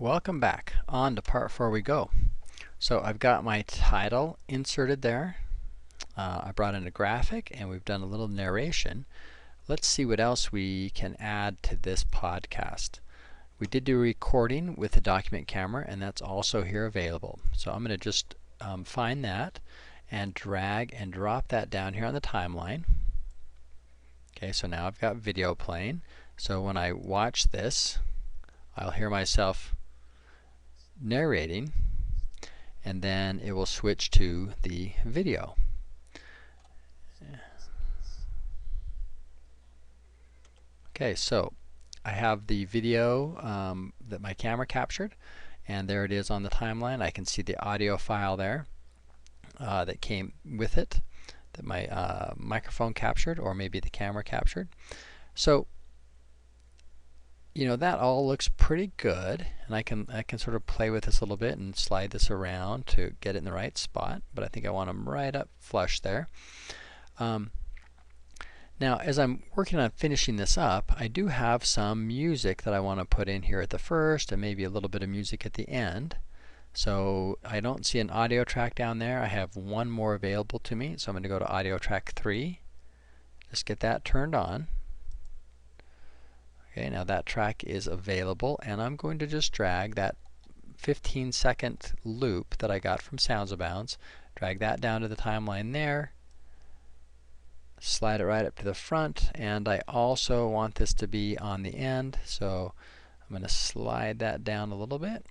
Welcome back. On to part 4 we go. So I've got my title inserted there. I brought in a graphic and we've done a little narration. Let's see what else we can add to this podcast. We did do a recording with the document camera, and that's also here available. So I'm going to just find that and drag and drop that down here on the timeline. Okay, so now I've got video playing. So when I watch this, I'll hear myself narrating, and then it will switch to the video. Okay, so I have the video that my camera captured, and there it is on the timeline. I can see the audio file there that came with it, that my microphone captured, or maybe the camera captured. So that all looks pretty good, and I can sort of play with this a little bit and slide this around to get it in the right spot, but I think I want them right up flush there. Now as I'm working on finishing this up, I do have some music that I want to put in here at the first, and maybe a little bit of music at the end. So I don't see an audio track down there. I have one more available to me, so I'm going to go to audio track 3. Just get that turned on. Okay, now that track is available, and I'm going to just drag that 15-second loop that I got from Sounds Abounds, drag that down to the timeline there, slide it right up to the front, and I also want this to be on the end, so I'm going to slide that down a little bit.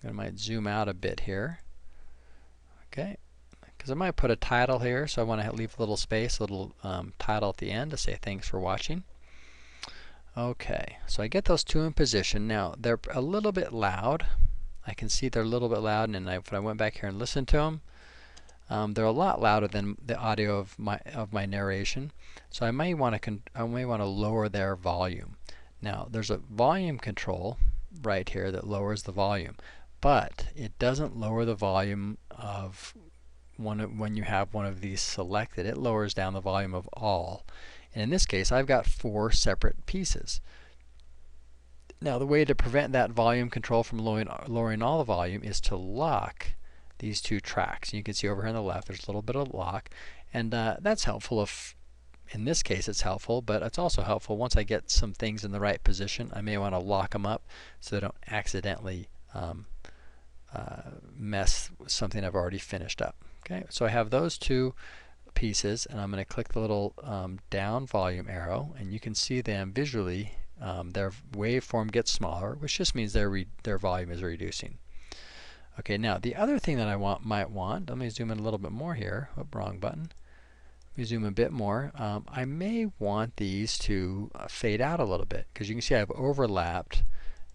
I might zoom out a bit here. Okay, because I might put a title here, so I want to leave a little space, a little title at the end to say thanks for watching. Okay, so I get those two in position. Now they're a little bit loud. I can see they're a little bit loud, and if I went back here and listened to them, they're a lot louder than the audio of my narration. So I may want to lower their volume. Now there's a volume control right here that lowers the volume, but it doesn't lower the volume of when you have one of these selected. It lowers down the volume of all. And in this case, I've got 4 separate pieces. Now the way to prevent that volume control from lowering all the volume is to lock these 2 tracks. You can see over here on the left there's a little bit of lock, and that's helpful if, in this case it's helpful, but it's also helpful once I get some things in the right position. I may want to lock them up so they don't accidentally mess with something I've already finished up. Okay, so I have those 2 pieces, and I'm going to click the little down volume arrow, and you can see them visually. Their waveform gets smaller, which just means their volume is reducing. Okay, now the other thing that I might want, let me zoom in a little bit more here. Oh, wrong button. Let me zoom a bit more. I may want these to fade out a little bit, because you can see I've overlapped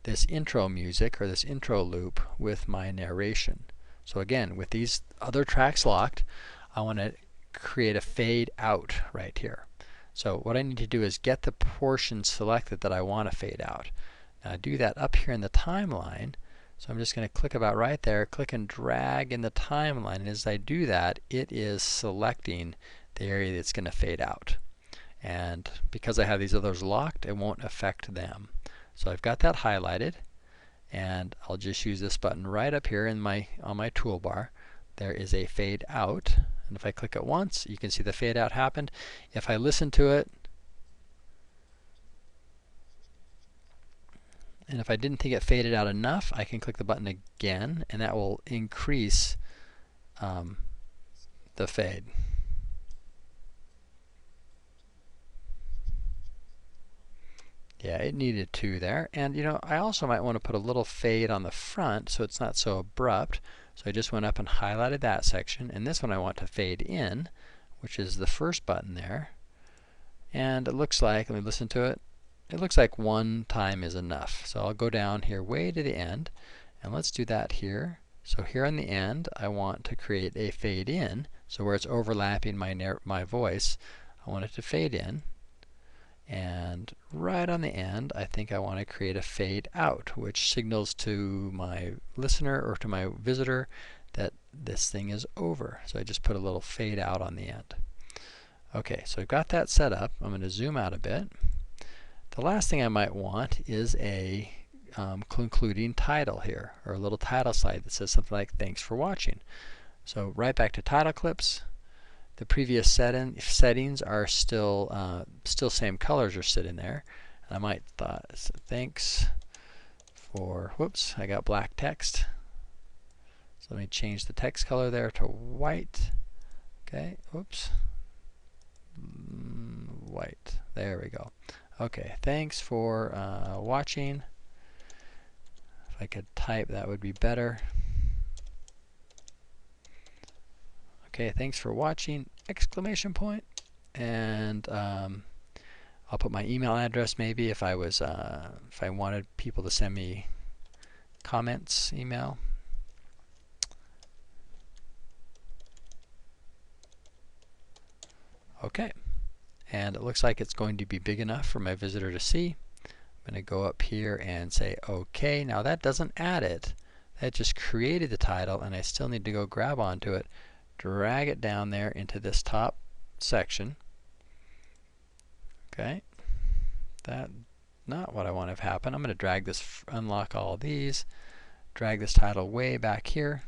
this intro music, or this intro loop, with my narration. So again, with these other tracks locked, I want to create a fade out right here. So what I need to do is get the portion selected that I want to fade out. Now I do that up here in the timeline. So I'm just going to click about right there, click and drag in the timeline, and as I do that, it is selecting the area that's going to fade out. And because I have these others locked, it won't affect them. So I've got that highlighted, and I'll just use this button right up here on my toolbar. There is a fade out, and if I click it once, you can see the fade out happened. If I listen to it, and if I didn't think it faded out enough, I can click the button again, and that will increase the fade. Yeah, it needed 2 there. And I also might want to put a little fade on the front so it's not so abrupt. So I just went up and highlighted that section, and this one I want to fade in, which is the first button there. And it looks like, let me listen to it, it looks like 1 time is enough. So I'll go down here way to the end, and let's do that here. So here on the end, I want to create a fade in. So where it's overlapping my voice, I want it to fade in. And right on the end, I think I want to create a fade out, which signals to my listener or to my visitor that this thing is over. So I just put a little fade out on the end. Okay, so I've got that set up. I'm going to zoom out a bit. The last thing I might want is a concluding title here, or a little title slide that says something like "Thanks for watching." So right back to title clips. The previous settings are still same colors are sitting there. And I might thanks for, whoops, I got black text. So let me change the text color there to white. Okay, whoops. White. There we go. Okay, thanks for watching. If I could type, that would be better. Okay, thanks for watching, exclamation point. And I'll put my email address maybe if I wanted people to send me comments email. Okay, and it looks like it's going to be big enough for my visitor to see. I'm going to go up here and say OK. Now that doesn't add it. That just created the title, and I still need to go grab onto it, drag it down there into this top section. Okay, that's not what I want to have happen. I'm going to drag this, unlock all these, drag this title way back here.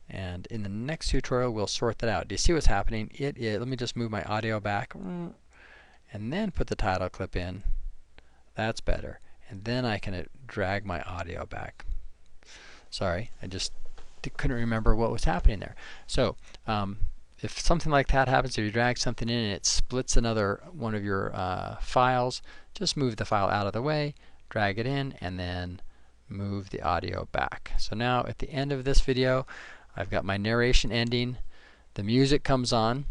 And in the next tutorial, we'll sort that out. Do you see what's happening? Let me just move my audio back and then put the title clip in. That's better. And then I can drag my audio back. Sorry, I just couldn't remember what was happening there. So if something like that happens, if you drag something in and it splits another one of your files, just move the file out of the way, drag it in, and then move the audio back. So now at the end of this video, I've got my narration ending, the music comes on,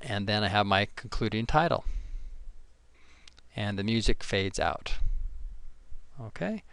and then I have my concluding title. And the music fades out. Okay,